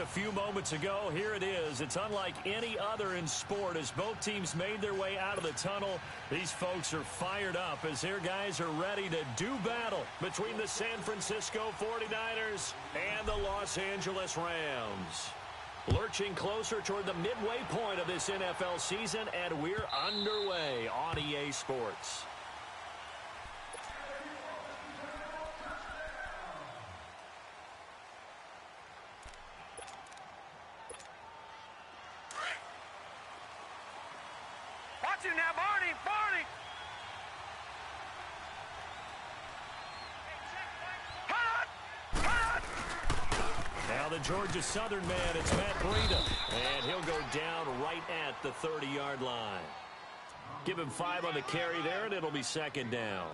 a few moments ago. Here it is. It's unlike any other in sport as both teams made their way out of the tunnel. These folks are fired up as their guys are ready to do battle between the San Francisco 49ers and the Los Angeles Rams. Lurching closer toward the midway point of this NFL season, and we're underway on EA Sports. Watch it now, Barney! Barney! Now the Georgia Southern man, it's Matt Breida. And he'll go down right at the 30-yard line. Give him 5 on the carry there, and it'll be second down.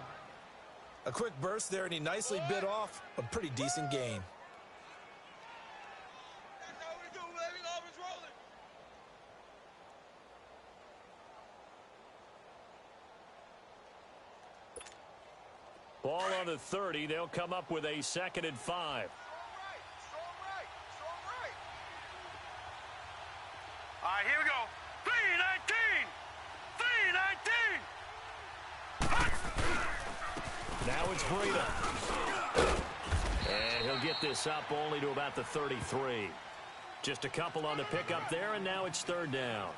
A quick burst there, and he nicely bit off a pretty decent gain. Ball on the 30. They'll come up with a 2nd and 5. All right, here we go. 3-19! 3-19! Now it's Breida. And he'll get this up only to about the 33. Just a couple on the pickup there, and now it's 3rd down.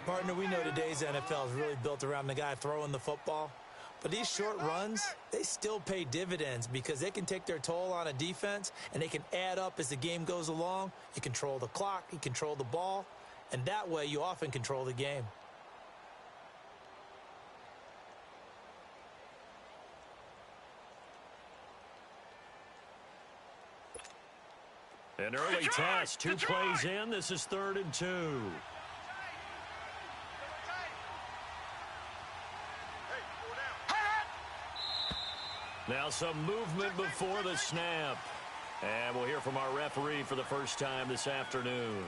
Partner, we know today's NFL is really built around the guy throwing the football. But these short runs, they still pay dividends because they can take their toll on a defense, and they can add up as the game goes along. You control the clock, you control the ball, and that way you often control the game. An early test, 2 plays in. This is 3rd and 2. Now some movement before the snap. And we'll hear from our referee for the first time this afternoon.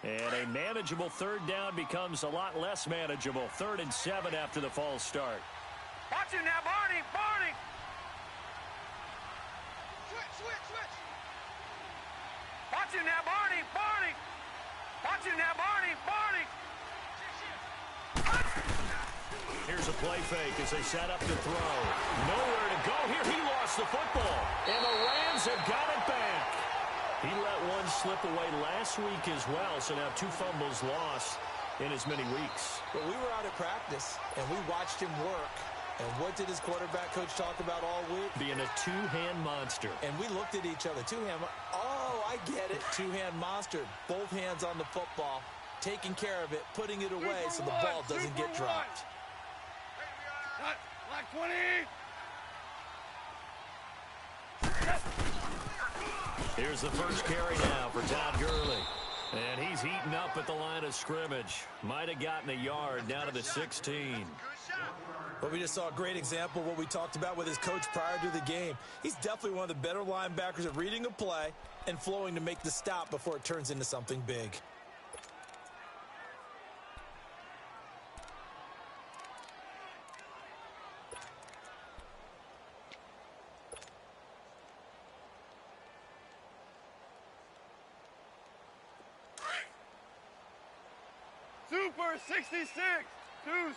And a manageable 3rd down becomes a lot less manageable. 3rd and 7 after the false start. Watch it now, Barney! Barney! Switch! Watch it now, Barney! Barney! Watch it now, Barney! Barney! Here's a play fake as they set up to throw. Nowhere to go here. He lost the football. And the Rams have got it back. He let one slip away last week as well, so now 2 fumbles lost in as many weeks. But we were out at practice, and we watched him work. And what did his quarterback coach talk about all week? Being a 2-hand monster. And we looked at each other. 2-hand. Oh, I get it. 2-hand monster. Both hands on the football, taking care of it, putting it away so the ball doesn't get dropped. Like 20! Here's the first carry now for Todd Gurley. And he's heating up at the line of scrimmage. Might have gotten a yard down to the 16. But we just saw a great example of what we talked about with his coach prior to the game. He's definitely one of the better linebackers at reading a play and flowing to make the stop before it turns into something big. Super 66! Twos!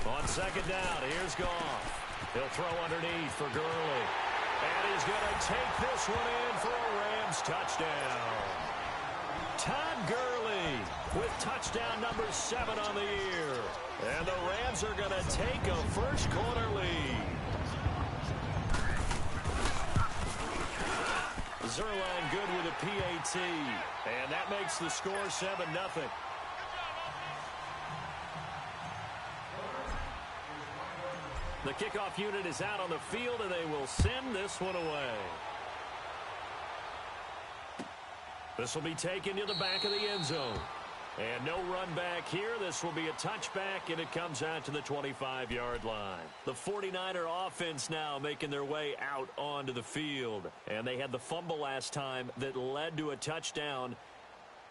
On 2nd down, here's Goff. He'll throw underneath for Gurley. And he's going to take this one in for a Rams touchdown. Todd Gurley with touchdown number 7 on the year. And the Rams are going to take a first-quarter lead. Zerline good with a PAT. And that makes the score 7-0. The kickoff unit is out on the field, and they will send this one away. This will be taken to the back of the end zone. And no run back here. This will be a touchback, and it comes out to the 25-yard line. The 49er offense now making their way out onto the field. And they had the fumble last time that led to a touchdown.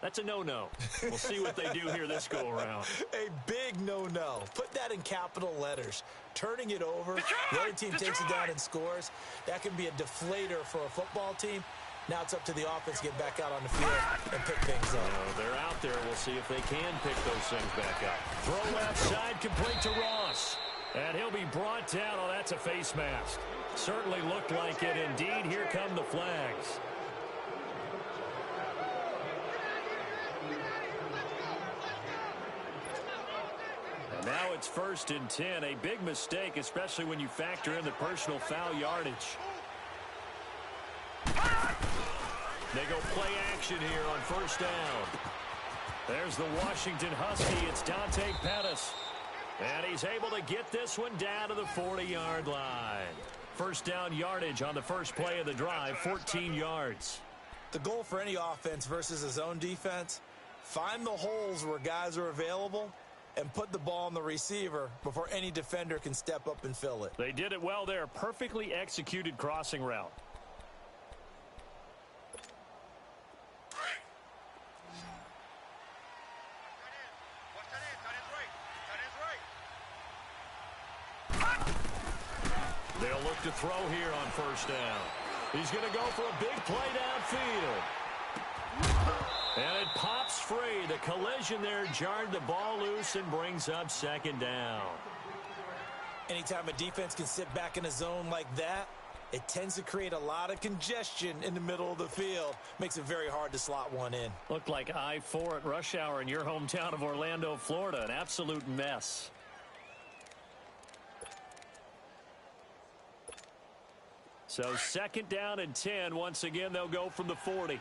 That's a no-no. We'll see what they do here this go-around. A big no-no. Put that in capital letters. Turning it over, the other team takes it down and scores. That can be a deflator for a football team. Now it's up to the offense to get back out on the field and pick things up. They're out there. We'll see if they can pick those things back up. Throw left side, complete to Ross. And he'll be brought down. Oh, that's a face mask. Certainly looked like it. Indeed, here come the flags. And now it's 1st and 10. A big mistake, especially when you factor in the personal foul yardage. They go play action here on 1st down. There's the Washington Husky. It's Dante Pettis. And he's able to get this one down to the 40-yard line. 1st down yardage on the first play of the drive, 14 yards. The goal for any offense versus a zone defense, find the holes where guys are available and put the ball on the receiver before any defender can step up and fill it. They did it well there. Perfectly executed crossing route. They'll look to throw here on 1st down. He's going to go for a big play downfield. And it pops free. The collision there jarred the ball loose and brings up 2nd down. Anytime a defense can sit back in a zone like that, it tends to create a lot of congestion in the middle of the field. Makes it very hard to slot one in. Looked like I-4 at rush hour in your hometown of Orlando, Florida. An absolute mess. So 2nd down and 10. Once again, they'll go from the 40.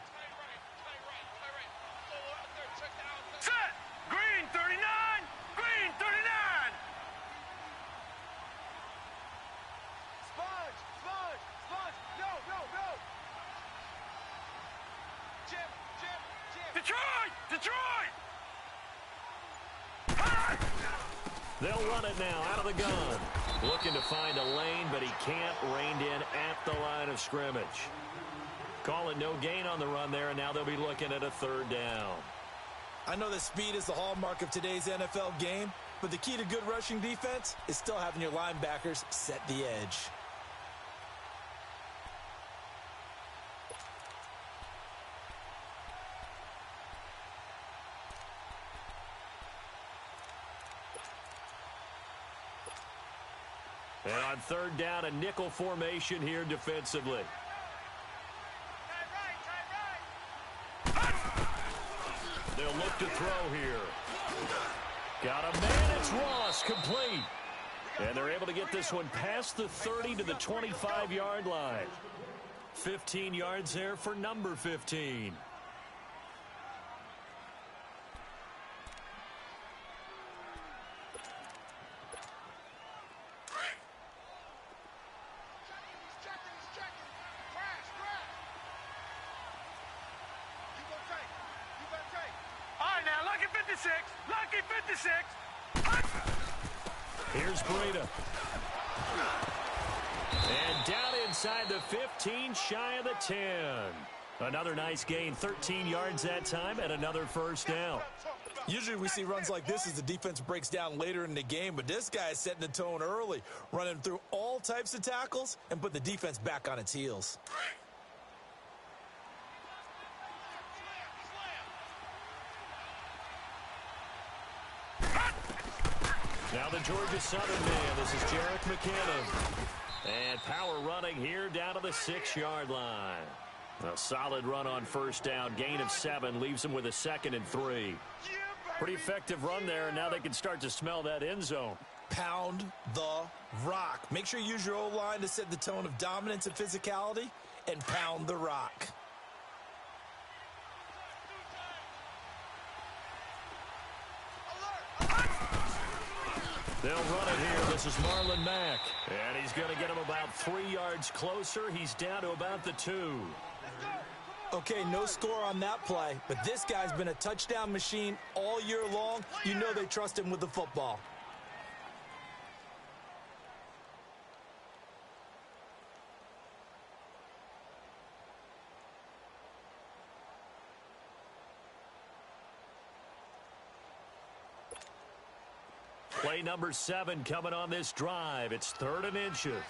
Set! Green 39! Green 39! Sponge! Sponge! Sponge! No! No! No! Chip! Chip! Chip! Detroit! Detroit! They'll run it now out of the gun. Looking to find a lane, but he can't. Reined in at the line of scrimmage. Calling no gain on the run there, and now they'll be looking at a 3rd down. I know that speed is the hallmark of today's NFL game, but the key to good rushing defense is still having your linebackers set the edge. And on 3rd down, a nickel formation here defensively. They'll look to throw here. Got a man, it's Ross, complete. And they're able to get this one past the 30 to the 25-yard line. 15 yards there for number 15. Lucky 56. Here's Breida. And down inside the 15, shy of the 10. Another nice gain, 13 yards that time, and another 1st down. Usually we see runs like this as the defense breaks down later in the game, but this guy is setting the tone early, running through all types of tackles and put the defense back on its heels. Now the Georgia Southern man. This is Jerick McKinnon. And power running here down to the 6-yard line. A solid run on 1st down. Gain of 7 leaves them with a 2nd and 3. Pretty effective run there, and now they can start to smell that end zone. Pound the rock. Make sure you use your O-line to set the tone of dominance and physicality, and pound the rock. They'll run it here. This is Marlon Mack. And he's going to get him about 3 yards closer. He's down to about the 2. Okay, no score on that play, but this guy's been a touchdown machine all year long. You know they trust him with the football. Play number 7 coming on this drive. It's 3rd and inches.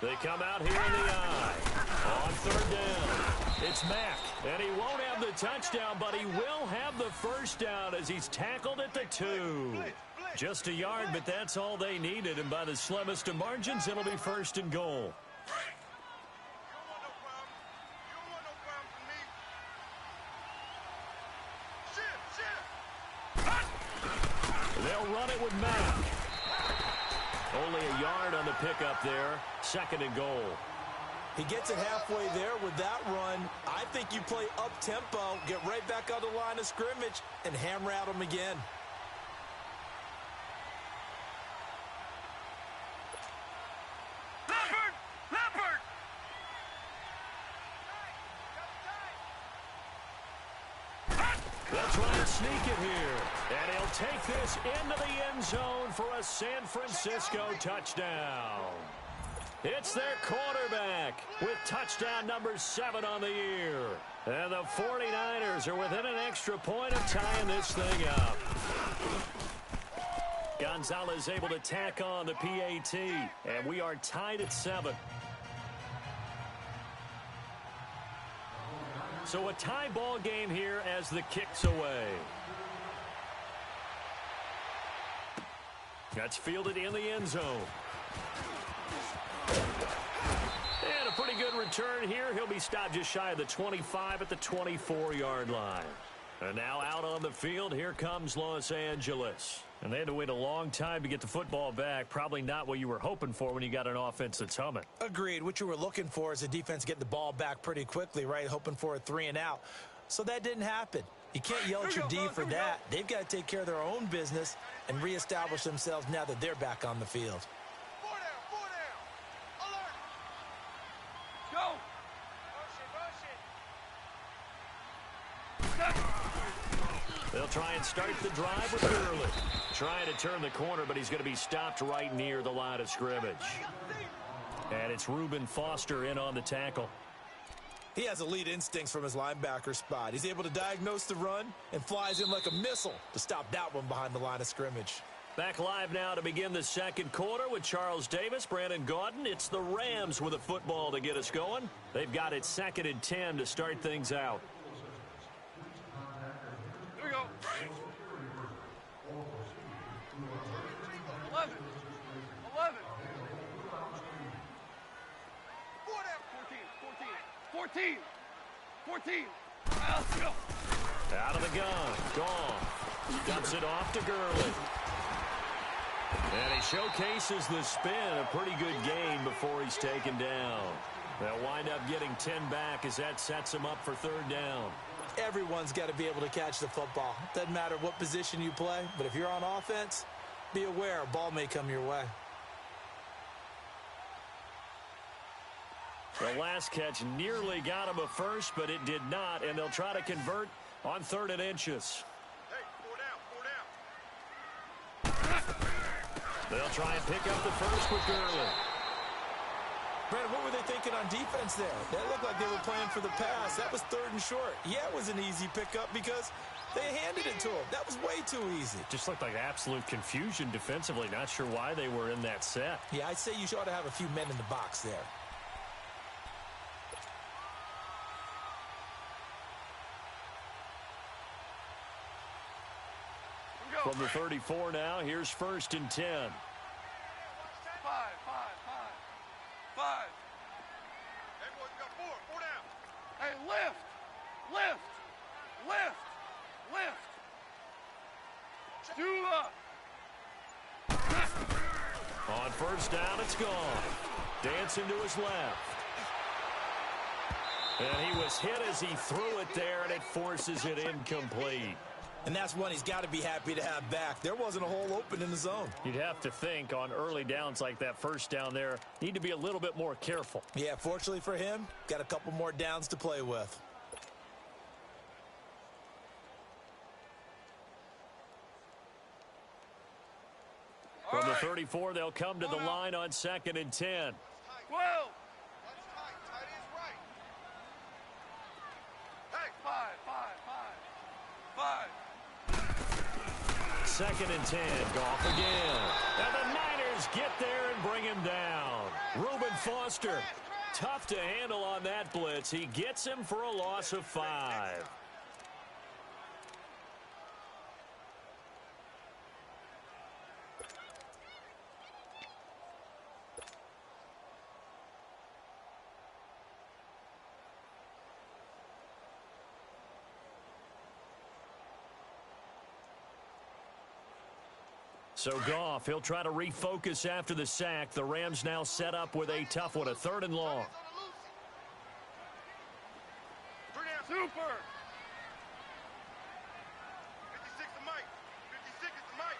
They come out here in the eye. On 3rd down, it's Mack. And he won't have the touchdown, but he will have the first down as he's tackled at the 2. Just a yard, but that's all they needed. And by the slimmest of margins, it'll be 1st and goal. They'll run it with Mack. Only a yard on the pickup there. 2nd and goal. He gets it halfway there with that run. I think you play up-tempo, get right back on the line of scrimmage, and hammer at him again. Leopard! Leopard! They'll try and sneak it here. And he'll take this into the end zone for a San Francisco touchdown. It's their quarterback with touchdown number 7 on the year. And the 49ers are within an extra point of tying this thing up. Gonzalez able to tack on the PAT. And we are tied at 7. So a tie ball game here as the kick's away. That's fielded in the end zone. And a pretty good return here. He'll be stopped just shy of the 25 at the 24-yard line. And now out on the field, here comes Los Angeles. And they had to wait a long time to get the football back. Probably not what you were hoping for when you got an offense that's humming. Agreed. What you were looking for is a defense getting the ball back pretty quickly, right? Hoping for a 3 and out. So that didn't happen. You can't yell at your D for that. They've got to take care of their own business and reestablish themselves now that they're back on the field. 4 down. Alert. Go. They'll try and start the drive with Gurley. Trying to turn the corner, but he's going to be stopped right near the line of scrimmage. And it's Reuben Foster in on the tackle. He has elite instincts from his linebacker spot. He's able to diagnose the run and flies in like a missile to stop that one behind the line of scrimmage. Back live now to begin the second quarter with Charles Davis, Brandon Gaudin. It's the Rams with a football to get us going. They've got it 2nd and 10 to start things out. Here we go. 11. 11. 4 down. 14. 14. Let's go. Out of the gun. Gone. Dumps it off to Gurley. And he showcases the spin. A pretty good gain before he's taken down. They'll wind up getting 10 back as that sets him up for 3rd down. Everyone's got to be able to catch the football. Doesn't matter what position you play, but if you're on offense, be aware a ball may come your way. The last catch nearly got him a first, but it did not, and they'll try to convert on 3rd and inches. Hey, 4 down. They'll try and pick up the first with Gurley. Brad, what were they thinking on defense there? That looked like they were playing for the pass. That was 3rd and short. Yeah, it was an easy pickup because they handed it to him. That was way too easy. Just looked like absolute confusion defensively. Not sure why they were in that set. Yeah, I'd say you ought to have a few men in the box there. From the 34 now, here's 1st and 10. 5. 5. Hey, boys, we got 4 down. Hey, lift. Do up. On 1st down, it's gone. Dancing to his left. And he was hit as he threw it there, and it forces it incomplete. And that's one he's got to be happy to have back. There wasn't a hole open in the zone. You'd have to think on early downs like that first down there, need to be a little bit more careful. Yeah, fortunately for him, got a couple more downs to play with. From the 34, they'll come to the line on 2nd and 10. Whoa! Hey, five. 2nd and 10, Goff again. And the Niners get there and bring him down. Reuben Foster, tough to handle on that blitz. He gets him for a loss of 5. So Goff, he'll try to refocus after the sack. The Rams now set up with a tough one, a 3rd and long. Super! 56 to Mike. 56 is to Mike.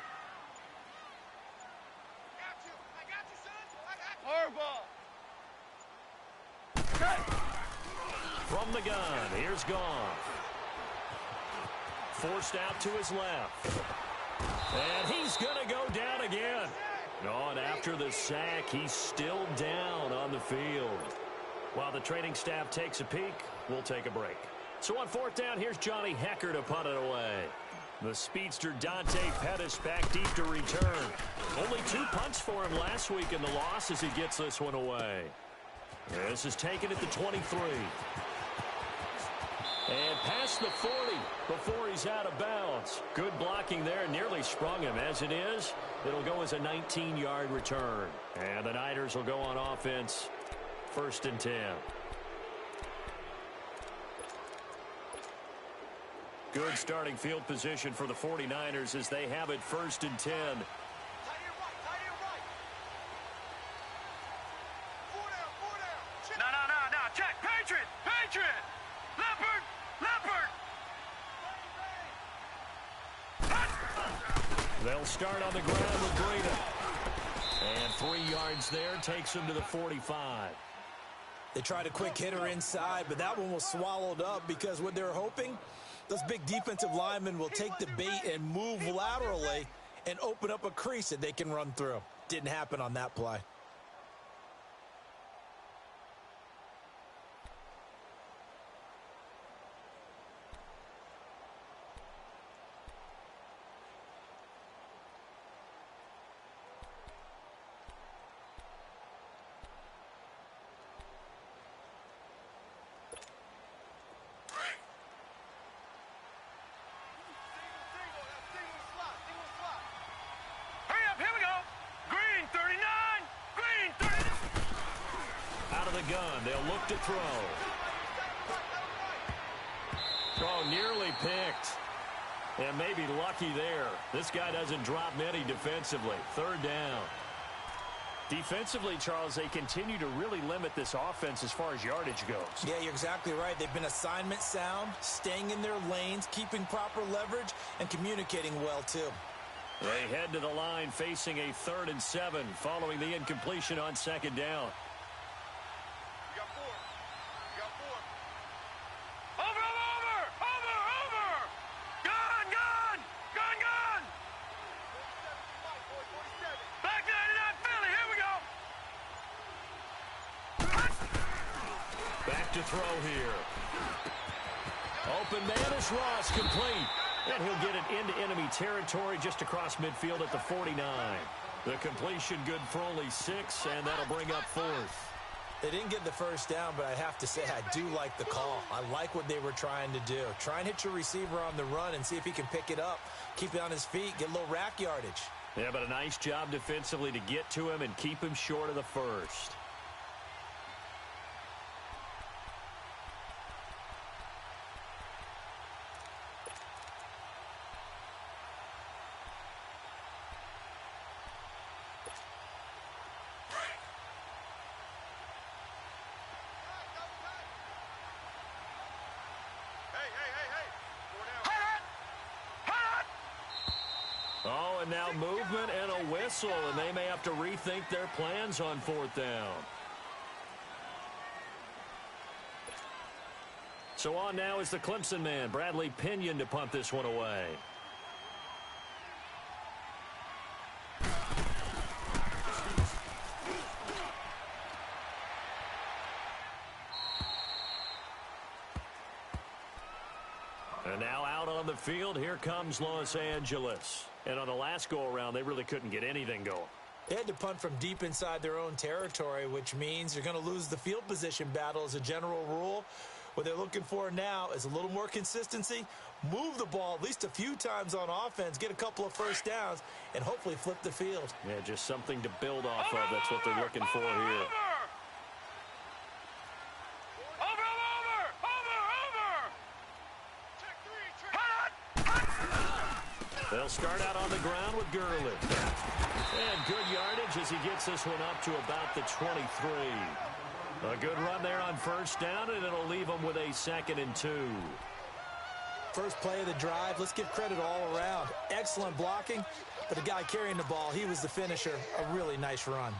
I got you, son. Horrible. From the gun, here's Goff. Forced out to his left. And he's going to go down again. And after the sack, he's still down on the field. While the training staff takes a peek, we'll take a break. So on 4th down, here's Johnny Hekker to punt it away. The speedster Dante Pettis back deep to return. Only 2 punts for him last week in the loss as he gets this one away. This is taken at the 23. And past the 40 before he's out of bounds. Good blocking there, nearly sprung him. As it is, it'll go as a 19-yard return. And the Niners will go on offense, 1st and 10. Good starting field position for the 49ers as they have it 1st and 10. Tight end right. 4 down. Check. No. Check. Patriot. Leopard. They'll start on the ground with Breida. And 3 yards there takes him to the 45. They tried a quick hitter inside, but that one was swallowed up because what they were hoping, those big defensive linemen will take the bait and move laterally and open up a crease that they can run through. Didn't happen on that play. Gun. They'll look to throw. Throw nearly picked. And maybe lucky there. This guy doesn't drop many defensively. 3rd down. Defensively, Charles, they continue to really limit this offense as far as yardage goes. Yeah, you're exactly right. They've been assignment sound, staying in their lanes, keeping proper leverage, and communicating well, too. They head to the line facing a 3rd and 7 following the incompletion on 2nd down. To throw here. Open man is Ross, complete. And he'll get it into enemy territory just across midfield at the 49. The completion good for only 6, and that'll bring up 4th. They didn't get the 1st down, but I have to say I do like the call. I like what they were trying to do. Try and hit your receiver on the run and see if he can pick it up, keep it on his feet, get a little rack yardage. Yeah, but a nice job defensively to get to him and keep him short of the 1st. and now movement and a whistle, and they may have to rethink their plans on 4th down. So on now is the Clemson man, Bradley Pinion, to punt this one away. And now out on the field, here comes Los Angeles. And on the last go-around, they really couldn't get anything going. They had to punt from deep inside their own territory, which means you're going to lose the field position battle as a general rule. What they're looking for now is a little more consistency, move the ball at least a few times on offense, get a couple of first downs, and hopefully flip the field. Yeah, just something to build off of. That's what they're looking for here. They'll start out on the ground with Gurley. And good yardage as he gets this one up to about the 23. A good run there on 1st down, and it'll leave them with a 2nd and 2. First play of the drive, let's give credit all around. Excellent blocking, but the guy carrying the ball, he was the finisher. A really nice run.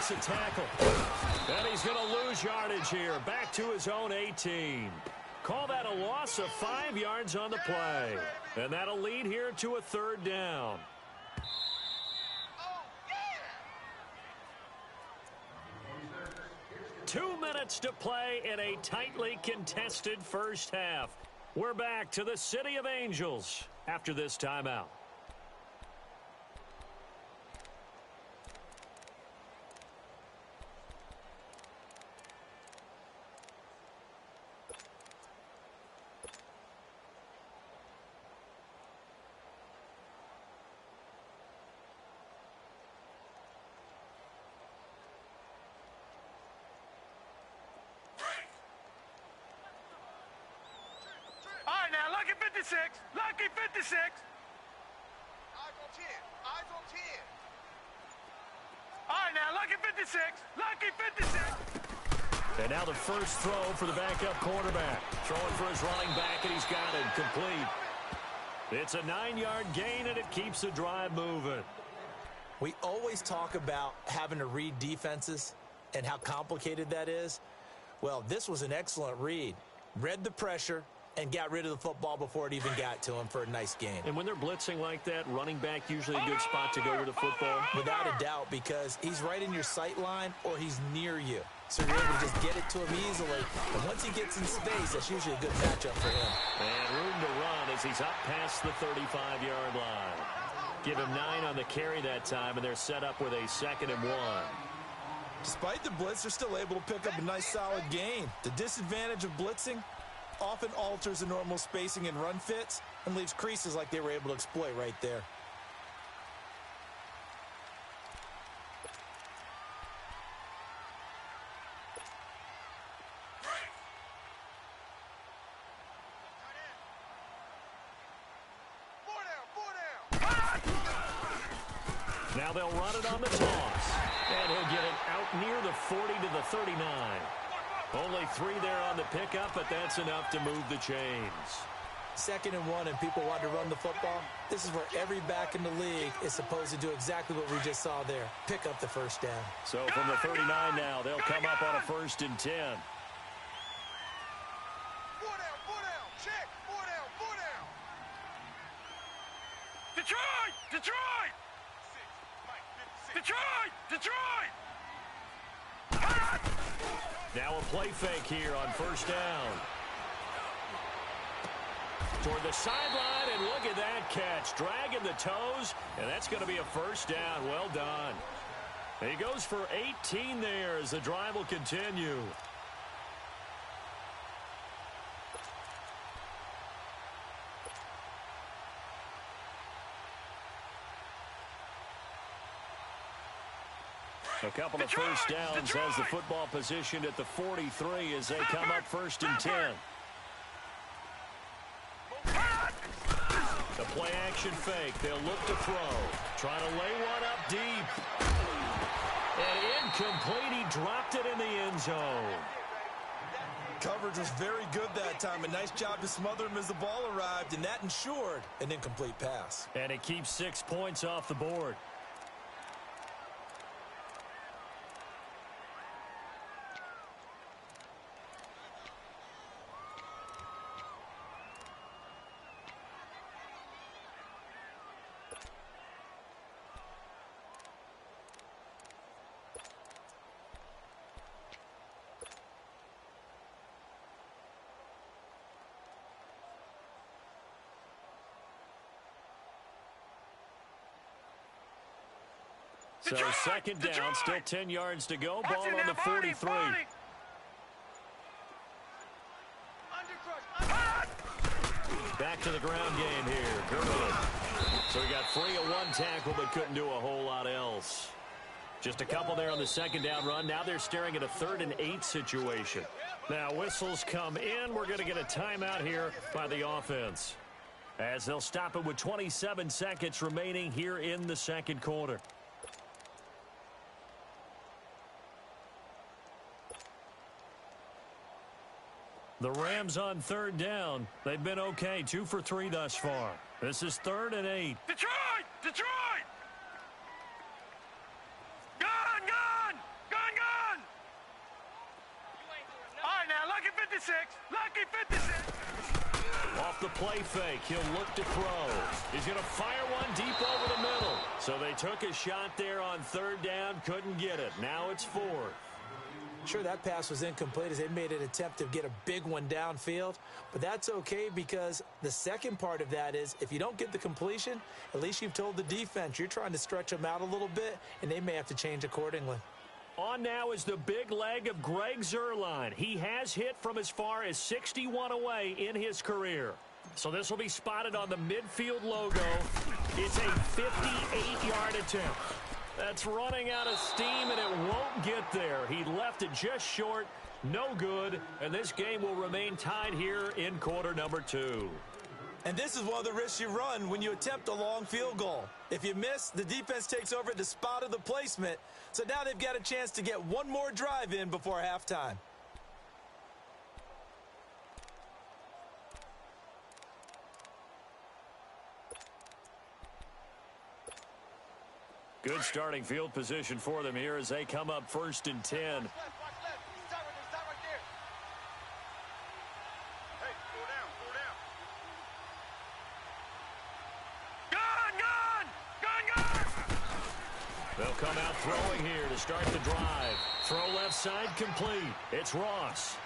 A tackle. And he's going to lose yardage here. Back to his own 18. Call that a loss of 5 yards on the play. And that'll lead here to a 3rd down. Oh, yeah. 2 minutes to play in a tightly contested first half. We're back to the City of Angels after this timeout. Lucky 56. Eyes on 10. Eyes on 10. All right, now, lucky 56. Lucky 56. And now the first throw for the backup quarterback. Throwing for his running back, and he's got it complete. It's a 9-yard gain, and it keeps the drive moving. We always talk about having to read defenses and how complicated that is. Well, this was an excellent read. Read the pressure and got rid of the football before it even got to him for a nice game. And when they're blitzing like that, running back usually a good spot to go with the football. Without a doubt, because he's right in your sight line or he's near you. So you're able to just get it to him easily. And once he gets in space, that's usually a good matchup for him. And room to run as he's up past the 35-yard line. Give him 9 on the carry that time, and they're set up with a 2nd and 1. Despite the blitz, they're still able to pick up a nice solid gain. The disadvantage of blitzing often alters the normal spacing and run fits and leaves creases like they were able to exploit right there. Now they'll run it on the toss. And he'll get it out near the 40 to the 39. Only 3 there on the pickup, but that's enough to move the chains. 2nd and 1, and people want to run the football. This is where every back in the league is supposed to do exactly what we just saw there. Pick up the first down. So from the 39 now, they'll come up on a 1st and 10. 4 down, check, 4 down. Detroit! Detroit! Detroit! Now a play fake here on 1st down. Toward the sideline, and look at that catch. Dragging the toes, and that's going to be a 1st down. Well done. He goes for 18 there as the drive will continue. A couple of first downs as the football positioned at the 43 as they come up 1st and 10. play action fake. They'll look to throw. Trying to lay one up deep. And incomplete. He dropped it in the end zone. Coverage was very good that time. A nice job to smother him as the ball arrived, and that ensured an incomplete pass. And it keeps 6 points off the board. So second down, still 10 yards to go. Ball on the 43. Back to the ground game here. Gurley. So he got free of one tackle but couldn't do a whole lot else. Just a couple there on the second down run. Now they're staring at a 3rd and 8 situation. Now whistles come in. We're going to get a timeout here by the offense, as they'll stop it with 27 seconds remaining here in the second quarter. The Rams on 3rd down. They've been okay, 2 for 3 thus far. This is 3rd and 8. Detroit! Detroit! Gun! Gun! Gun! Gun! All right, now, lucky 56. Lucky 56. Off the play fake, he'll look to throw. He's going to fire one deep over the middle. So they took a shot there on 3rd down, couldn't get it. Now it's 4th. Sure, that pass was incomplete as they made an attempt to get a big one downfield, but that's okay because the second part of that is if you don't get the completion, at least you've told the defense you're trying to stretch them out a little bit, and they may have to change accordingly. On now is the big leg of Greg Zuerlein. He has hit from as far as 61 away in his career. So this will be spotted on the midfield logo. It's a 58-yard attempt. That's running out of steam, and it won't get there. He left it just short, no good, and this game will remain tied here in quarter number 2. And this is one of the risks you run when you attempt a long field goal. If you miss, the defense takes over at the spot of the placement, so now they've got a chance to get one more drive in before halftime. Good starting field position for them here as they come up 1st and 10. Watch left. Start right there. Hey, go down. Gun! Gun! Gun! Gun! They'll come out throwing here to start the drive. Throw left side complete. It's Ross.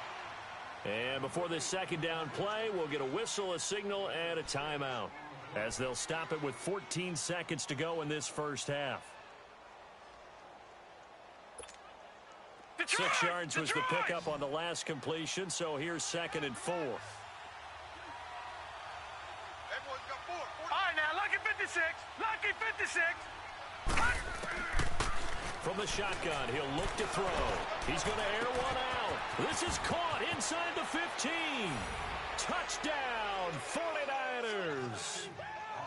And before this second down play, we'll get a whistle, a signal, and a timeout, as they'll stop it with 14 seconds to go in this first half. Detroit! 6 yards was the pickup on the last completion, so here's 2nd and 4. Everyone's got 4. All right, now, lucky 56. Lucky 56. From the shotgun, he'll look to throw. He's going to air one out. This is caught inside the 15. Touchdown, 49ers.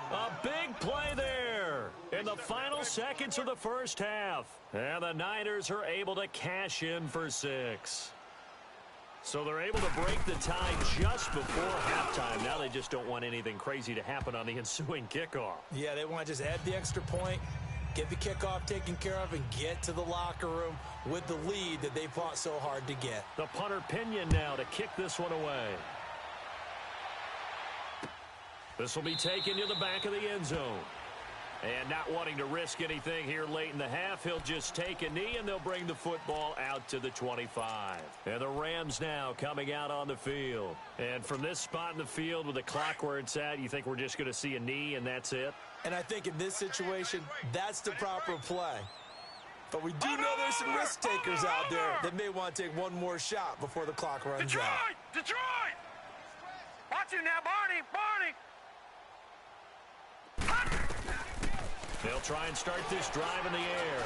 A big play there in the final seconds of the first half. And the Niners are able to cash in for 6. So they're able to break the tie just before halftime. Now they just don't want anything crazy to happen on the ensuing kickoff. Yeah, they want to just add the extra point, get the kickoff taken care of, and get to the locker room with the lead that they fought so hard to get. The punter Pinion now to kick this one away. This will be taken to the back of the end zone. And not wanting to risk anything here late in the half, he'll just take a knee, and they'll bring the football out to the 25. And the Rams now coming out on the field. And from this spot in the field with the clock where it's at, you think we're just going to see a knee and that's it? And I think in this situation, that's the proper play. But we do know there's some risk takers out there that may want to take one more shot before the clock runs out. Detroit! Watch it now, Barney! They'll try and start this drive in the air.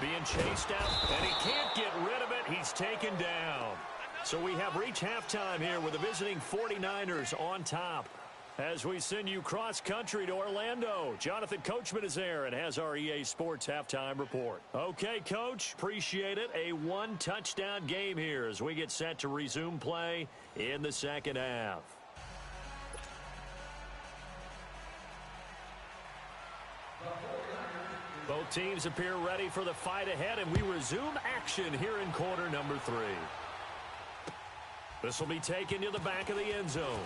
Being chased out, and he can't get rid of it. He's taken down. So we have reached halftime here with the visiting 49ers on top. As we send you cross-country to Orlando, Jonathan Coachman is there and has our EA Sports halftime report. Okay, Coach, appreciate it. A one-touchdown game here as we get set to resume play in the second half. Both teams appear ready for the fight ahead, and we resume action here in quarter number 3. This will be taken to the back of the end zone.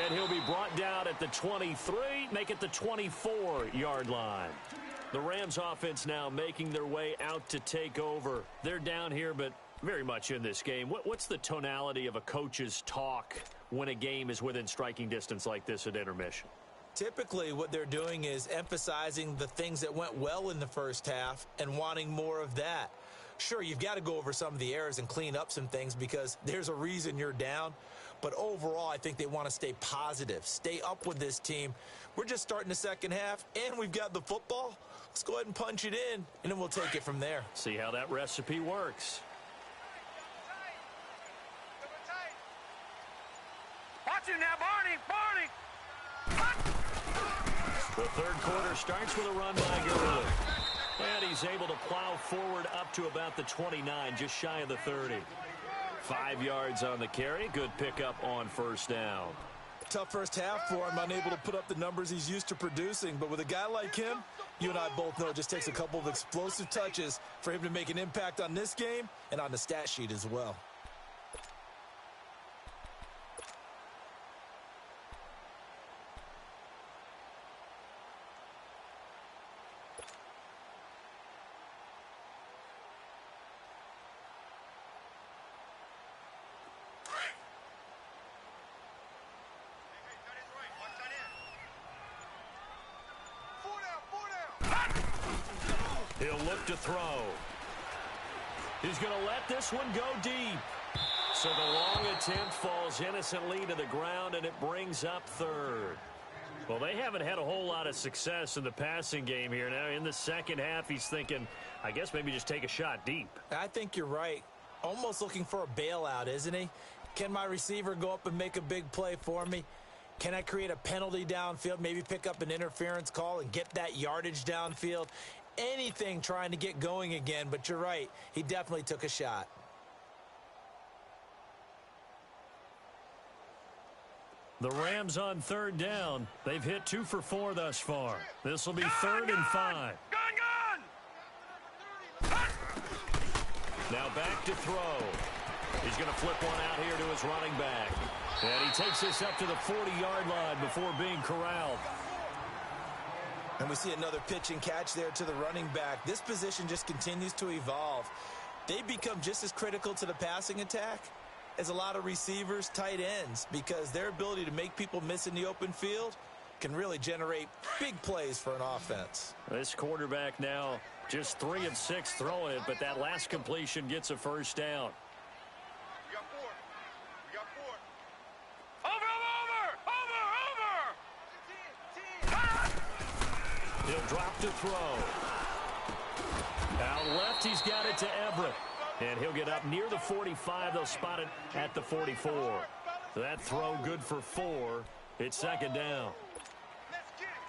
And he'll be brought down at the 23, make it the 24-yard line. The Rams offense now making their way out to take over. They're down here, but very much in this game. What's the tonality of a coach's talk when a game is within striking distance like this at intermission? Typically, what they're doing is emphasizing the things that went well in the first half and wanting more of that. Sure, you've got to go over some of the errors and clean up some things because there's a reason you're down. But overall, I think they want to stay positive, stay up with this team. We're just starting the second half, and we've got the football. Let's go ahead and punch it in, and then we'll take it from there. See how that recipe works. Watch it now, Barney! The third quarter starts with a run by Gurley. And he's able to plow forward up to about the 29, just shy of the 30. 5 yards on the carry. Good pickup on first down. Tough first half for him, unable to put up the numbers he's used to producing. But with a guy like him, you and I both know it just takes a couple of explosive touches for him to make an impact on this game and on the stat sheet as well. He'll look to throw. He's going to let this one go deep. So the long attempt falls innocently to the ground, and it brings up third. Well, they haven't had a whole lot of success in the passing game here. Now, in the second half, he's thinking, I guess maybe just take a shot deep. I think you're right. Almost looking for a bailout, isn't he? Can my receiver go up and make a big play for me? Can I create a penalty downfield, maybe pick up an interference call and get that yardage downfield? Anything trying to get going again, but you're right. He definitely took a shot. The Rams on third down. They've hit 2 for 4 thus far. This will be third and 5. Now back to throw. He's going to flip one out here to his running back. And he takes this up to the 40-yard line before being corralled. And we see another pitch and catch there to the running back. This position just continues to evolve. They become just as critical to the passing attack as a lot of receivers, tight ends, because their ability to make people miss in the open field can really generate big plays for an offense. This quarterback now just 3 of 6 throwing it, but that last completion gets a first down. We got 4. We got 4. Over! He'll drop to throw. Out left, he's got it to Everett. And he'll get up near the 45. They'll spot it at the 44. So that throw good for 4. It's second down. Let's get it.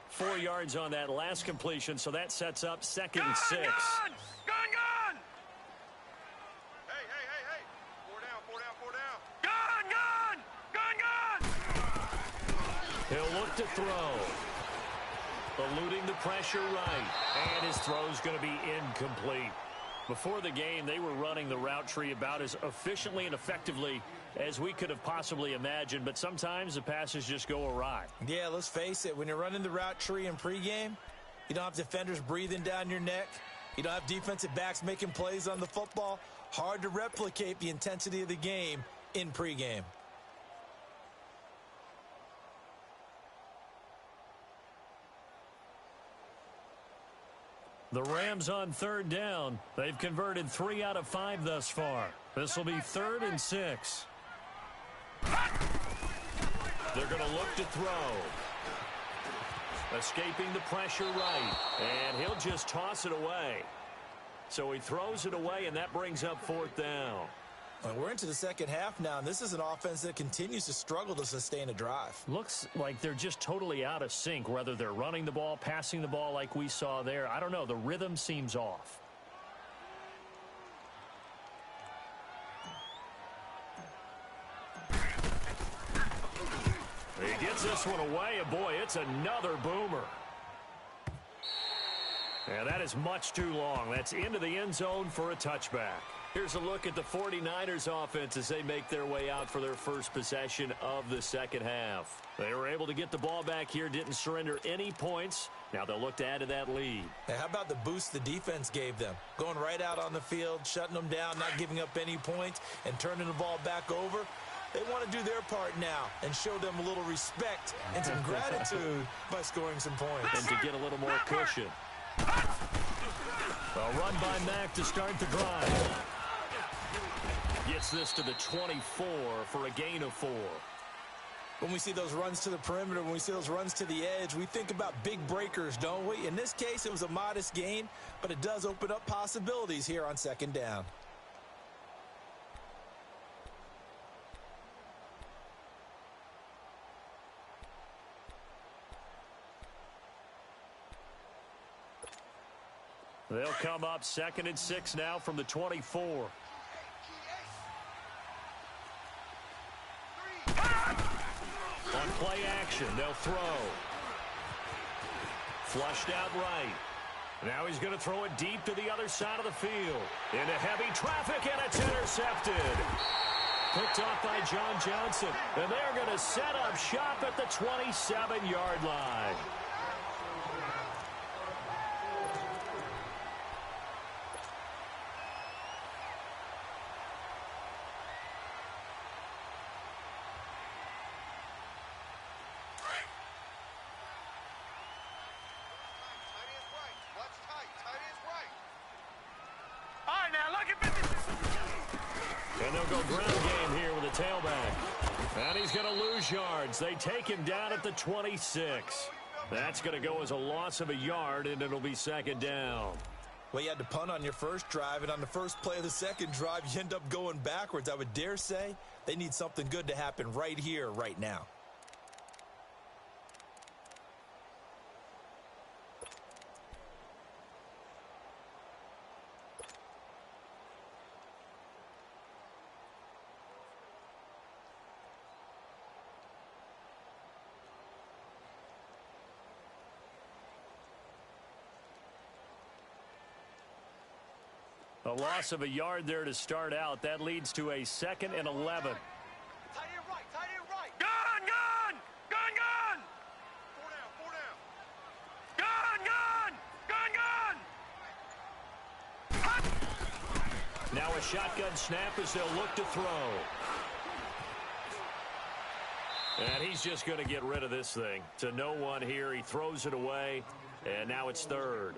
4 yards on that last completion, so that sets up second and 6. Gun! Hey. 4 down. Gun! He'll look to throw. Eluding the pressure right. And his throw's going to be incomplete. Before the game, they were running the route tree about as efficiently and effectively as we could have possibly imagined, but sometimes the passes just go awry. Yeah, let's face it. When you're running the route tree in pregame, you don't have defenders breathing down your neck. You don't have defensive backs making plays on the football. Hard to replicate the intensity of the game in pregame. The Rams on third down. They've converted 3 out of 5 thus far. This will be third and 6. They're going to look to throw. Escaping the pressure right. And he'll just toss it away. So he throws it away, and that brings up 4th down. Well, we're into the second half now, and this is an offense that continues to struggle to sustain a drive. Looks like they're just totally out of sync, whether they're running the ball, passing the ball like we saw there. I don't know. The rhythm seems off. He gets this one away, and boy, it's another boomer. And that is much too long. That's into the end zone for a touchback. Here's a look at the 49ers offense as they make their way out for their first possession of the second half. They were able to get the ball back here, didn't surrender any points. Now they'll look to add to that lead. Hey, how about the boost the defense gave them? Going right out on the field, shutting them down, not giving up any points, and turning the ball back over. They want to do their part now and show them a little respect and some gratitude by scoring some points. And to get a little more cushion. A run by Mack to start the drive. Gets this to the 24 for a gain of 4. When we see those runs to the perimeter, when we see those runs to the edge, we think about big breakers, don't we? In this case, it was a modest gain, but it does open up possibilities here on second down. They'll come up 2nd and 6 now from the 24. On play action, they'll throw. Flushed out right. Now he's going to throw it deep to the other side of the field. Into heavy traffic, and it's intercepted. Picked off by John Johnson. And they're going to set up shop at the 27-yard line. And they'll go ground game here with a tailback. And he's going to lose yards. They take him down at the 26. That's going to go as a loss of a yard, and it'll be 2nd down. Well, you had to punt on your first drive, and on the first play of the second drive, you end up going backwards. I would dare say they need something good to happen right here, right now. A loss of a yard there to start out. That leads to a 2nd and 11. Tight end right, tight end right. Gun, gun, gun, gun. 4 down, 4 down. Gun, gun, gun, gun. Now a shotgun snap as they'll look to throw. And he's just going to get rid of this thing. To no one here. He throws it away, and now it's 3rd.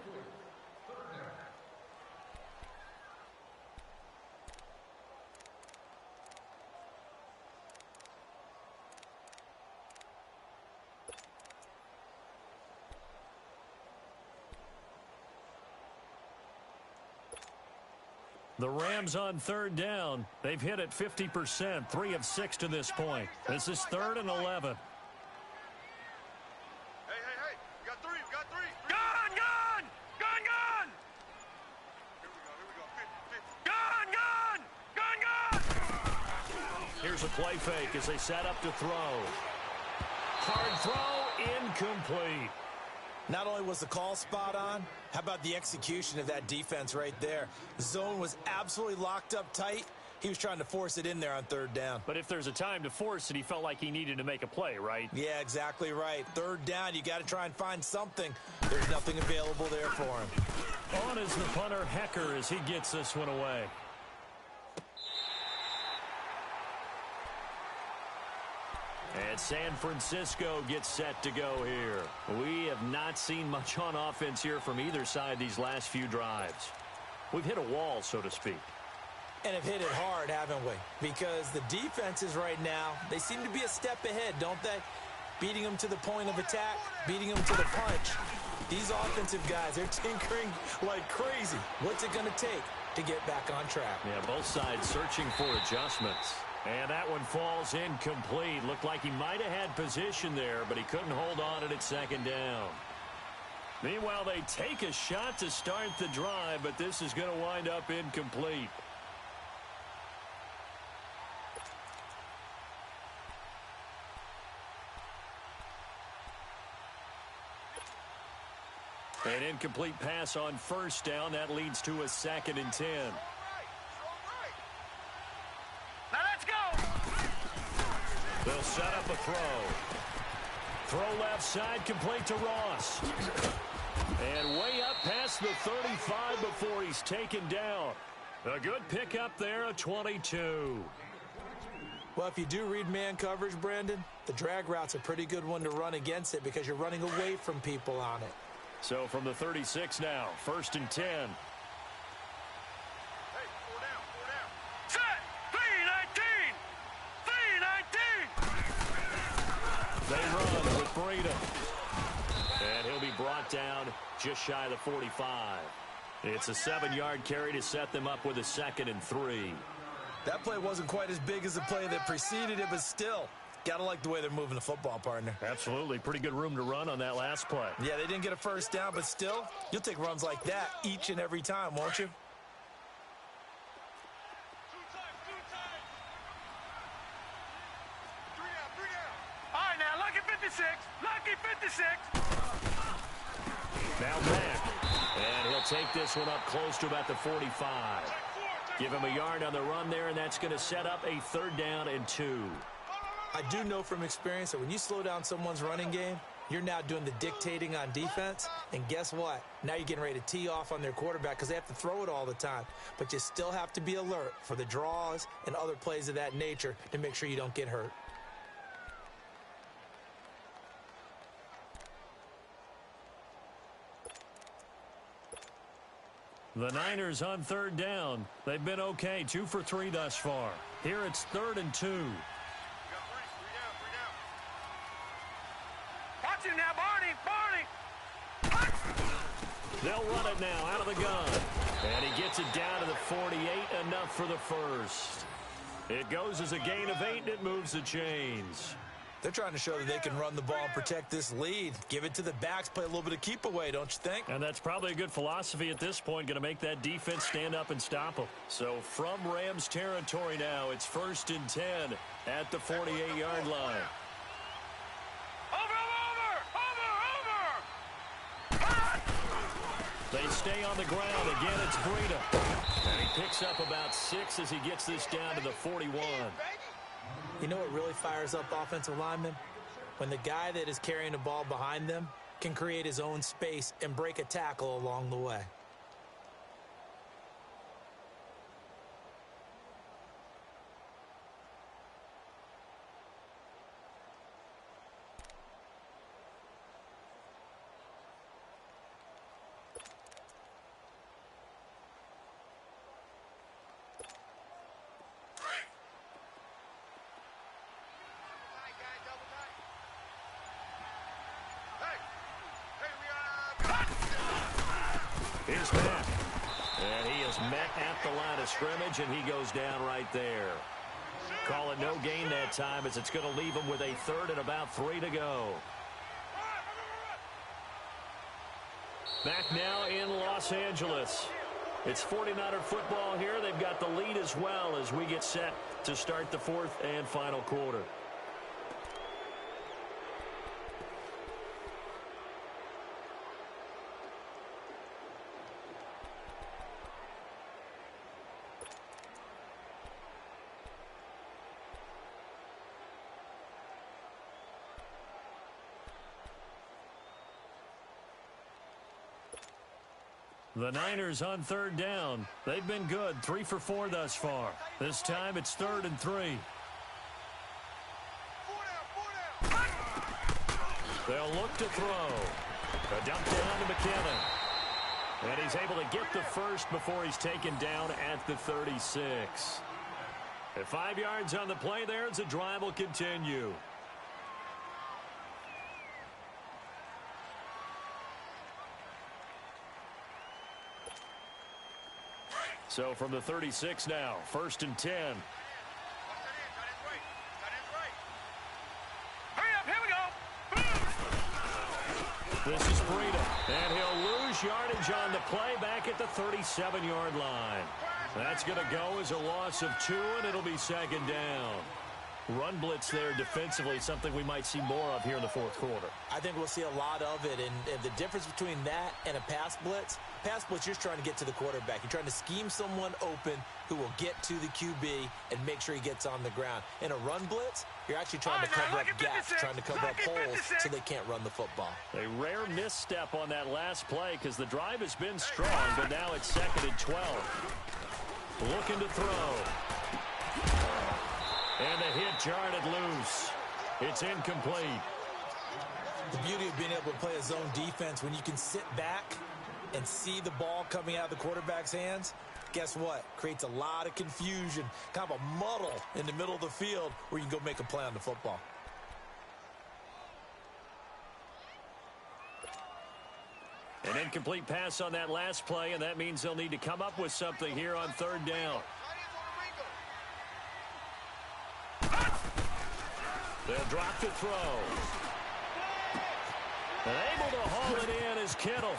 The Rams on 3rd down. They've hit it 50%, 3 of 6 to this point. This is 3rd and 11. Hey, we got 3, Gun, gun, gun, gun. Here we go, 50, 50. Gun, gun, gun, gun. Here's a play fake as they set up to throw. Hard throw, incomplete. Not only was the call spot on, how about the execution of that defense right there? The zone was absolutely locked up tight. He was trying to force it in there on 3rd down. But if there's a time to force it, he felt like he needed to make a play, right? Yeah, exactly right. 3rd down, you got to try and find something. There's nothing available there for him. On is the punter, Hecker, as he gets this one away. And San Francisco gets set to go here. We have not seen much on offense here from either side these last few drives. We've hit a wall, so to speak. And have hit it hard, haven't we? Because the defenses right now, they seem to be a step ahead, don't they? beating them to the point of attack, beating them to the punch. These offensive guys, they're tinkering like crazy. What's it going to take to get back on track? Yeah, both sides searching for adjustments. And that one falls incomplete. Looked like he might have had position there, but he couldn't hold on it at second down. Meanwhile, they take a shot to start the drive, but this is going to wind up incomplete. An incomplete pass on first down. That leads to a 2nd and 10. Now let's go. They'll set up a throw. Throw left side, complete to Ross. And way up past the 35 before he's taken down. A good pickup there, a 22. Well, if you do read man coverage, Brandon, the drag route's a pretty good one to run against it because you're running away from people on it. So from the 36 now, 1st and 10. Hey, 4 down, 4 down. Set. 3-19. 3-19. They run with Breida. And he'll be brought down just shy of the 45. It's a 7-yard carry to set them up with a 2nd and 3. That play wasn't quite as big as the play that preceded it, but still, gotta like the way they're moving the football, partner. Absolutely. Pretty good room to run on that last play. Yeah, they didn't get a first down, but still, you'll take runs like that each and every time, won't you? All right, now, lucky 56. Lucky 56. Now back. And he'll take this one up close to about the 45. Give him a yard on the run there, and that's going to set up a 3rd down and 2. I do know from experience that when you slow down someone's running game, you're now doing the dictating on defense. And guess what? Now you're getting ready to tee off on their quarterback because they have to throw it all the time. But you still have to be alert for the draws and other plays of that nature to make sure you don't get hurt. The Niners on 3rd down. They've been okay, 2 for 3 thus far. Here it's 3rd and 2. Watch him now, Barney. Barney. They'll run it now out of the gun. And he gets it down to the 48, enough for the first. It goes as a gain of 8, and it moves the chains. They're trying to show that they can run the ball and protect this lead. Give it to the backs, play a little bit of keep away, don't you think? And that's probably a good philosophy at this point, going to make that defense stand up and stop them. So from Rams territory now, it's 1st and 10 at the 48-yard line. They stay on the ground. Again, it's Breida. And he picks up about 6 as he gets this down to the 41. You know what really fires up offensive linemen? When the guy that is carrying the ball behind them can create his own space and break a tackle along the way. Here's Mack. And he is met at the line of scrimmage, and he goes down right there. Call it no gain that time as it's going to leave him with a 3rd and about 3 to go. Back now in Los Angeles. It's 49er football here. They've got the lead as well as we get set to start the 4th and final quarter. The Niners on 3rd down. They've been good, 3 for 4 thus far. This time it's 3rd and 3. They'll look to throw. A dump down to McKinnon. And he's able to get the first before he's taken down at the 36. At 5 yards on the play there as the drive will continue. So from the 36 now, 1st and 10. Hurry up, here we go. This is Freedom, and he'll lose yardage on the play back at the 37-yard line. That's going to go as a loss of 2, and it'll be 2nd down. Run blitz there defensively, something we might see more of here in the 4th quarter. I think we'll see a lot of it, and the difference between that and a pass blitz, you're just trying to get to the quarterback. You're trying to scheme someone open who will get to the QB and make sure he gets on the ground. In a run blitz, you're actually trying to cover up gaps, trying to cover up holes so they can't run the football. A rare misstep on that last play because the drive has been strong, but now it's 2nd and 12. Looking to throw. And the hit jarred it loose. It's incomplete. The beauty of being able to play a zone defense when you can sit back and see the ball coming out of the quarterback's hands, guess what? Creates a lot of confusion, kind of a muddle in the middle of the field where you can go make a play on the football. An incomplete pass on that last play, and that means they'll need to come up with something here on 3rd down. They'll drop the throw. And able to haul it in is Kittle.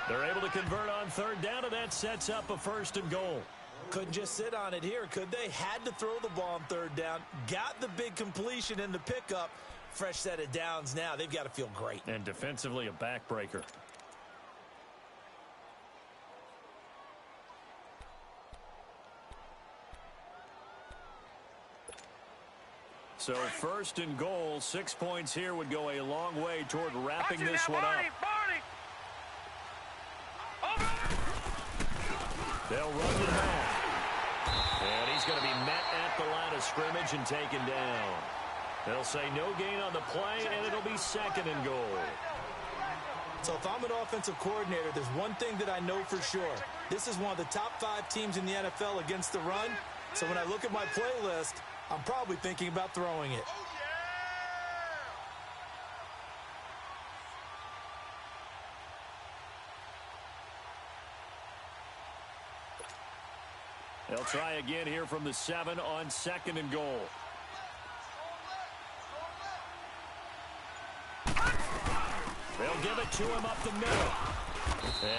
They're able to convert on 3rd down, and that sets up a 1st and goal. Couldn't just sit on it here, could they? Had to throw the ball on 3rd down. Got the big completion in the pickup. Fresh set of downs now. They've got to feel great. And defensively, a backbreaker. So 1st and goal, 6 points here would go a long way toward wrapping this one up. They'll run the back. And he's going to be met at the line of scrimmage and taken down. They'll say no gain on the play, and it'll be 2nd and goal. So if I'm an offensive coordinator, there's one thing that I know for sure. This is one of the top 5 teams in the NFL against the run. So when I look at my playlist, I'm probably thinking about throwing it. They'll try again here from the 7 on 2nd and goal. They'll give it to him up the middle.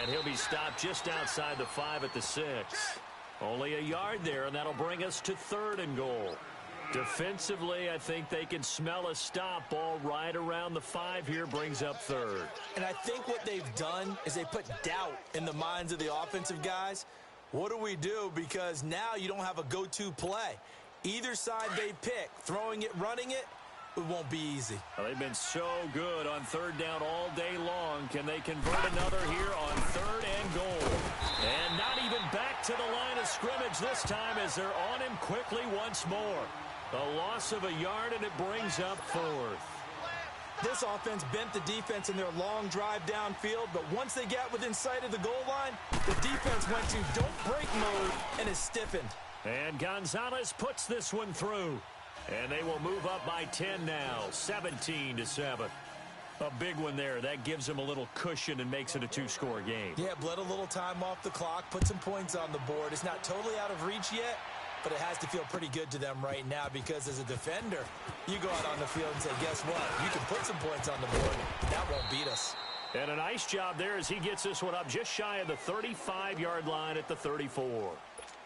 And he'll be stopped just outside the 5 at the 6. Only a yard there, and that'll bring us to 3rd and goal. Defensively, I think they can smell a stop ball right around the 5 here, brings up 3rd. And I think what they've done is they put doubt in the minds of the offensive guys. What do we do? Because now you don't have a go-to play. Either side they pick, throwing it, running it, it won't be easy. Well, they've been so good on 3rd down all day long. Can they convert another here on 3rd and goal? And not even back to the line of scrimmage this time as they're on him quickly once more. A loss of a yard, and it brings up 4th. This offense bent the defense in their long drive downfield, but once they got within sight of the goal line, the defense went to don't break mode and is stiffened. And Gonzalez puts this one through. And they will move up by 10 now, 17-7. A big one there. That gives them a little cushion and makes it a 2-score game. Yeah, bled a little time off the clock, put some points on the board. It's not totally out of reach yet, but it has to feel pretty good to them right now because as a defender, you go out on the field and say, guess what? You can put some points on the board. That won't beat us. And a nice job there as he gets this one up just shy of the 35-yard line at the 34.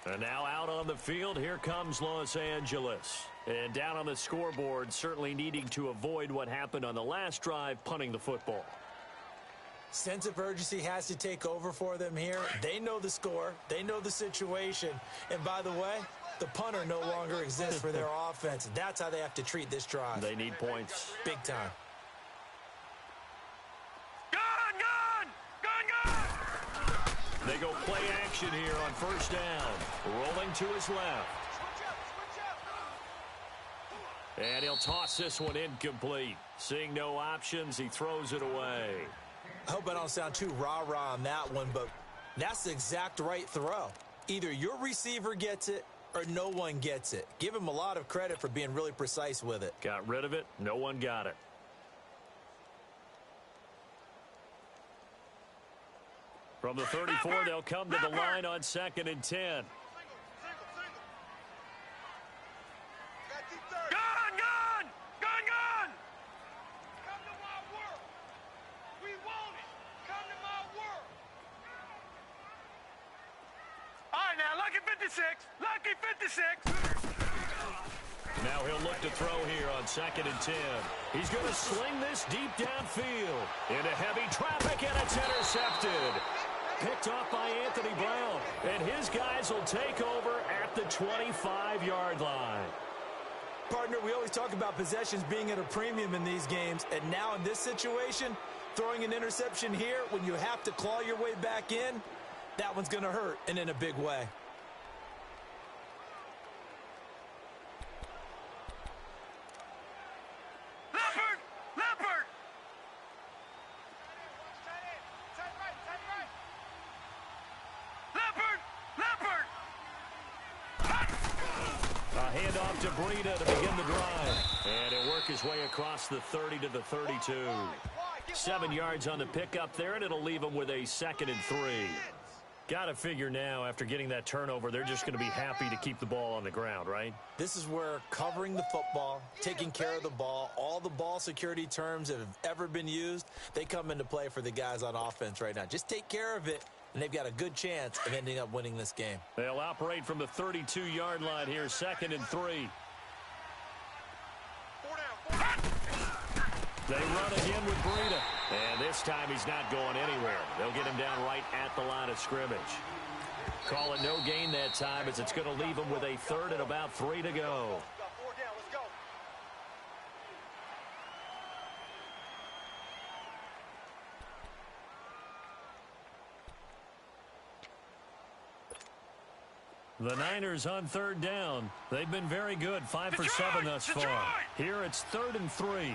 And now out on the field, here comes Los Angeles. And down on the scoreboard, certainly needing to avoid what happened on the last drive, punting the football. Sense of urgency has to take over for them here. They know the score. They know the situation. And by the way, the punter no longer exists for their offense. That's how they have to treat this drive. They need points. Big time. They go play action here on 1st down. Rolling to his left. And he'll toss this one incomplete. Seeing no options, he throws it away. I hope I don't sound too rah-rah on that one, but that's the exact right throw. Either your receiver gets it or no one gets it. Give him a lot of credit for being really precise with it. Got rid of it. No one got it. From the 34, they'll come to the line on 2nd and 10. Lucky 56. Now he'll look to throw here on 2nd and 10. He's going to sling this deep downfield. Into heavy traffic, and it's intercepted. Picked off by Anthony Brown. And his guys will take over at the 25-yard line. Partner, we always talk about possessions being at a premium in these games. And now in this situation, throwing an interception here when you have to claw your way back in, that one's going to hurt, and in a big way. Handoff to Breida to begin the drive. And he'll work his way across the 30 to the 32. 7 yards on the pickup there, and it'll leave him with a 2nd and 3. Got to figure now, after getting that turnover, they're just going to be happy to keep the ball on the ground, right? This is where covering the football, taking care of the ball, all the ball security terms that have ever been used, they come into play for the guys on offense right now. Just take care of it, and they've got a good chance of ending up winning this game. They'll operate from the 32-yard line here, 2nd and 3. They run again with Breida. And this time he's not going anywhere. They'll get him down right at the line of scrimmage. Call it no gain that time, as it's going to leave him with a 3rd and about 3 to go. The Niners on 3rd down. They've been very good, 5 for 7 thus far. Here it's 3rd and 3.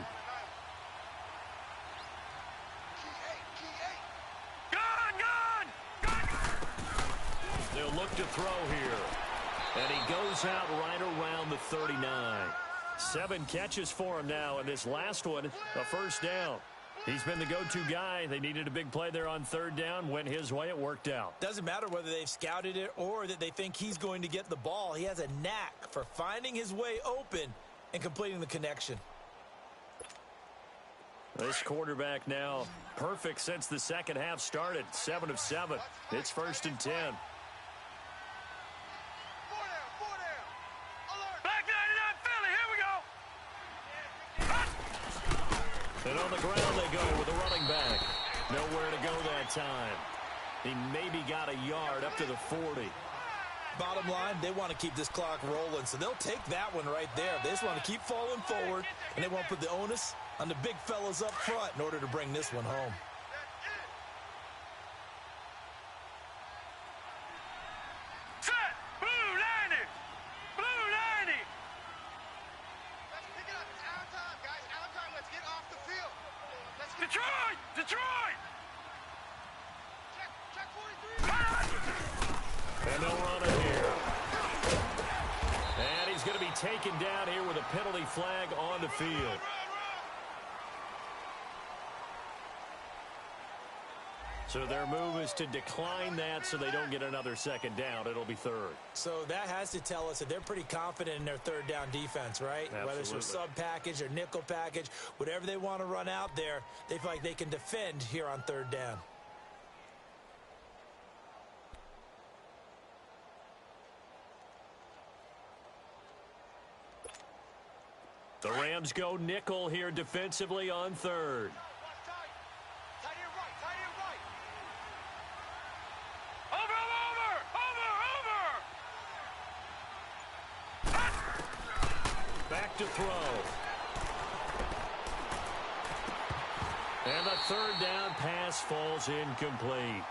They'll look to throw here. And he goes out right around the 39. 7 catches for him now, and this last one, a first down. He's been the go-to guy. They needed a big play there on 3rd down. Went his way. It worked out. Doesn't matter whether they've scouted it or that they think he's going to get the ball. He has a knack for finding his way open and completing the connection. This quarterback now perfect since the second half started. 7 of 7. It's 1st and 10. And on the ground they go with a running back. Nowhere to go that time. He maybe got a yard up to the 40. Bottom line, they want to keep this clock rolling, so they'll take that one right there. They just want to keep falling forward, and they won't put the onus on the big fellas up front in order to bring this one home. And they'll run it here. And he's going to be taken down here with a penalty flag on the field. So their move is to decline that so they don't get another 2nd down. It'll be 3rd. So that has to tell us that they're pretty confident in their 3rd down defense, right? Absolutely. Whether it's their sub package or nickel package, whatever they want to run out there, they feel like they can defend here on 3rd down. The Rams go nickel here defensively on 3rd. Back to throw. And the 3rd down pass falls incomplete.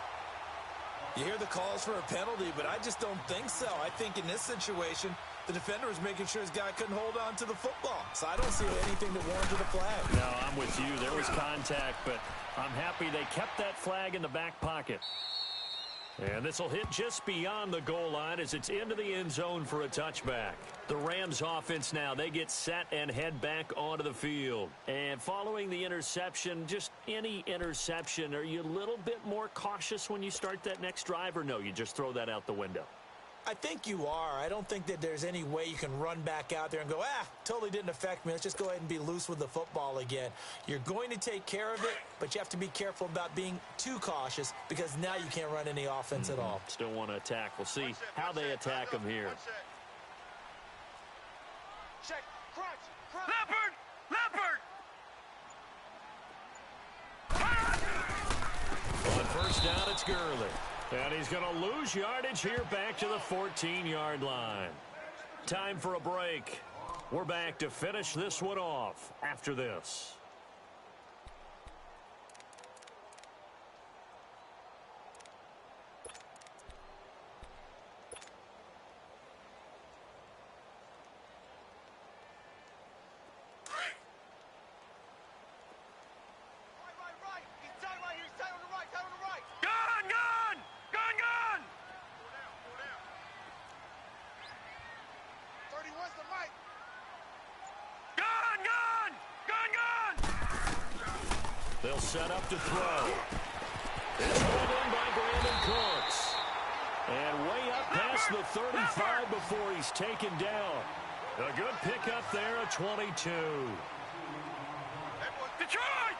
You hear the calls for a penalty, but I just don't think so. I think in this situation, the defender was making sure his guy couldn't hold on to the football. So I don't see anything that warranted a flag. No, I'm with you. There was contact, but I'm happy they kept that flag in the back pocket. And this will hit just beyond the goal line as it's into the end zone for a touchback. The Rams offense now, they get set and head back onto the field. And following the interception, just any interception, are you a little bit more cautious when you start that next drive, or no, you just throw that out the window? I think you are. I don't think that there's any way you can run back out there and go, totally didn't affect me. Let's just go ahead and be loose with the football again. You're going to take care of it, but you have to be careful about being too cautious because now you can't run any offense at all. Still want to attack. We'll see how they attack them here. Check. Crunch. Leopard. On first down, it's Gurley. And he's going to lose yardage here back to the 14-yard line. Time for a break. We're back to finish this one off after this. They'll set up to throw. It's pulled in by Brandon Cooks. And way up past the 35 before he's taken down. A good pickup there at 22. Detroit!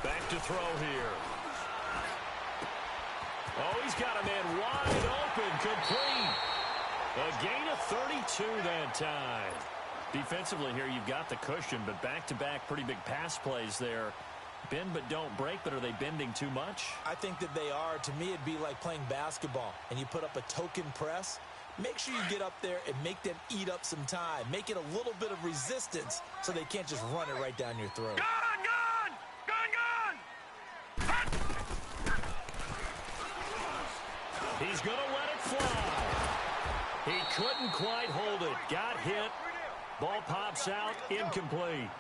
Back to throw here. Oh, he's got a man wide open, complete. A gain of 32 that time. Defensively here, you've got the cushion, but back-to-back pretty big pass plays there. Bend but don't break, but are they bending too much? I think that they are. To me, it'd be like playing basketball, and you put up a token press. Make sure you get up there and make them eat up some time. Make it a little bit of resistance so they can't just run it right down your throat. Gun! He's going to let it fly. He couldn't quite hold it. Got hit. Ball pops out, incomplete.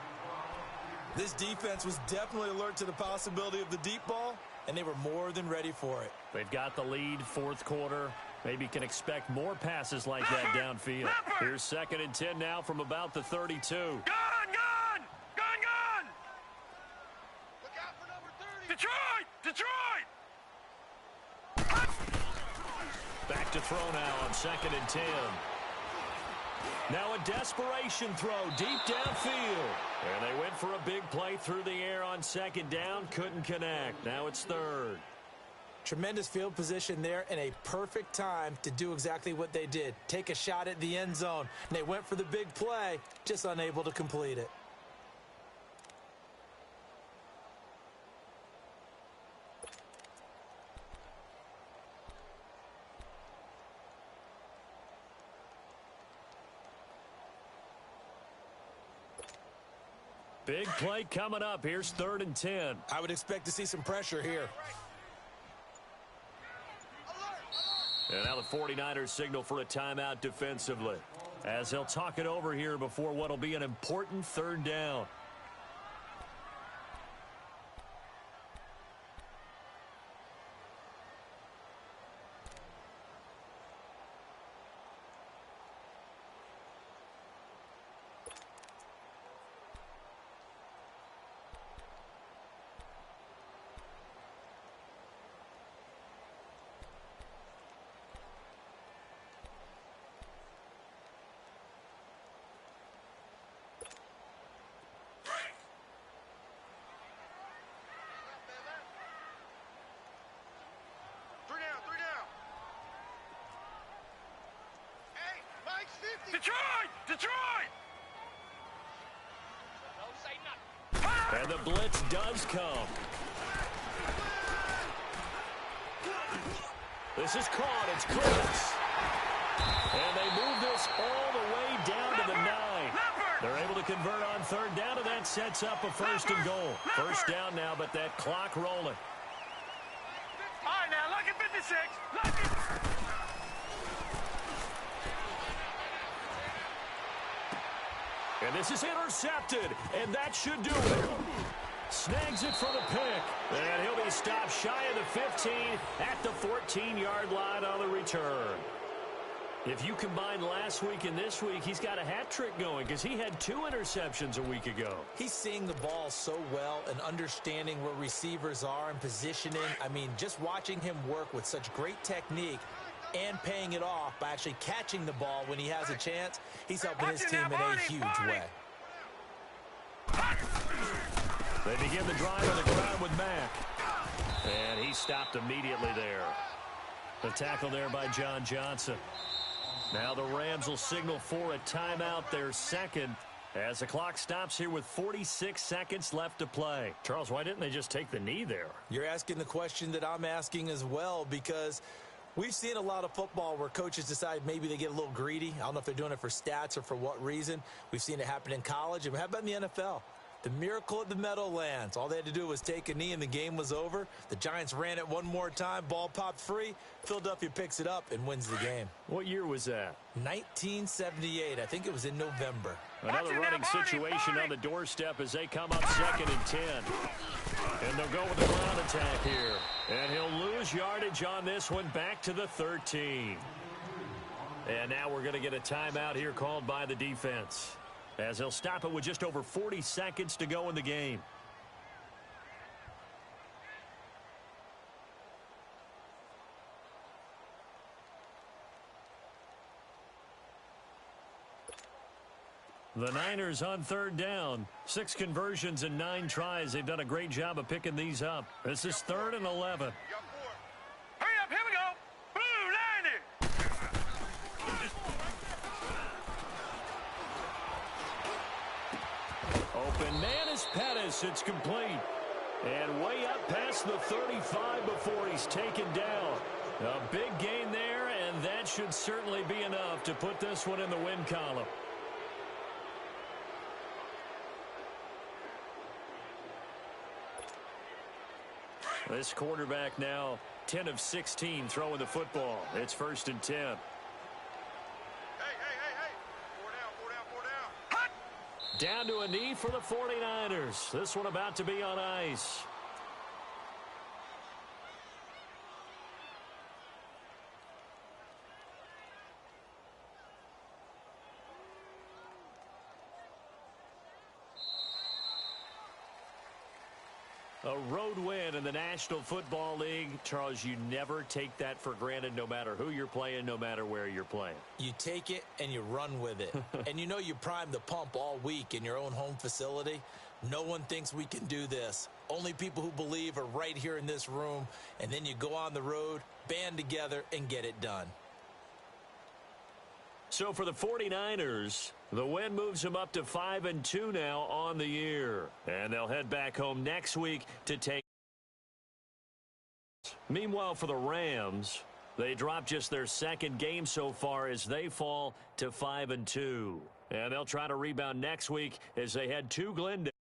This defense was definitely alert to the possibility of the deep ball, and they were more than ready for it. They've got the lead, fourth quarter. Maybe can expect more passes like that downfield. Here's 2nd and 10 now from about the 32. Gun! Look out for number 30. Detroit! Back to throw now on 2nd and 10. Now a desperation throw deep downfield. And they went for a big play through the air on 2nd down. Couldn't connect. Now it's 3rd. Tremendous field position there and a perfect time to do exactly what they did. Take a shot at the end zone. And they went for the big play, just unable to complete it. Big play coming up. Here's 3rd and 10. I would expect to see some pressure here. And now the 49ers signal for a timeout defensively, as they'll talk it over here before what will be an important 3rd down. Detroit! Don't say nothing. And the blitz does come. This is caught. It's Cooks. And they move this all the way down to the 9. They're able to convert on 3rd down, and that sets up a 1st and goal. 1st down now, but that clock rolling. All right, now, look at 56. Look at... And this is intercepted, and that should do it. Snags it for the pick. And he'll be stopped shy of the 15 at the 14-yard line on the return. If you combine last week and this week, he's got a hat trick going because he had 2 interceptions a week ago. He's seeing the ball so well and understanding where receivers are and positioning. I mean, just watching him work with such great technique and paying it off by actually catching the ball when he has a chance, he's helping his team in a huge way. They begin the drive on the ground with Mack. And he stopped immediately there. The tackle there by John Johnson. Now the Rams will signal for a timeout, their second, as the clock stops here with 46 seconds left to play. Charles, why didn't they just take the knee there? You're asking the question that I'm asking as well, because we've seen a lot of football where coaches decide maybe they get a little greedy. I don't know if they're doing it for stats or for what reason. We've seen it happen in college. And how about in the NFL? The miracle at the Meadowlands. All they had to do was take a knee and the game was over. The Giants ran it one more time. Ball popped free. Philadelphia picks it up and wins the game. What year was that? 1978. I think it was in November. Another running situation on the doorstep as they come up 2nd and 10. And they'll go with the ground attack here. And he'll lose yardage on this one back to the 13. And now we're going to get a timeout here called by the defense, as he'll stop it with just over 40 seconds to go in the game. The Niners on 3rd down. 6 conversions and 9 tries. They've done a great job of picking these up. This is 3rd and 11. Hurry up, here we go. Blue 90. Open man is Pettis. It's complete. And way up past the 35 before he's taken down. A big gain there, and that should certainly be enough to put this one in the win column. This quarterback now 10 of 16 throwing the football. It's 1st and 10. Hey. 4 down. Down to a knee for the 49ers. This one about to be on ice. A road win in the National Football League. Charles, you never take that for granted, no matter who you're playing, no matter where you're playing. You take it and you run with it. And you know you primed the pump all week in your own home facility. No one thinks we can do this. Only people who believe are right here in this room. And then you go on the road, band together, and get it done. So for the 49ers, the win moves them up to 5-2 now on the year. And they'll head back home next week to take. Meanwhile, for the Rams, they drop just their 2nd game so far as they fall to 5-2. And they'll try to rebound next week as they head to Glendale.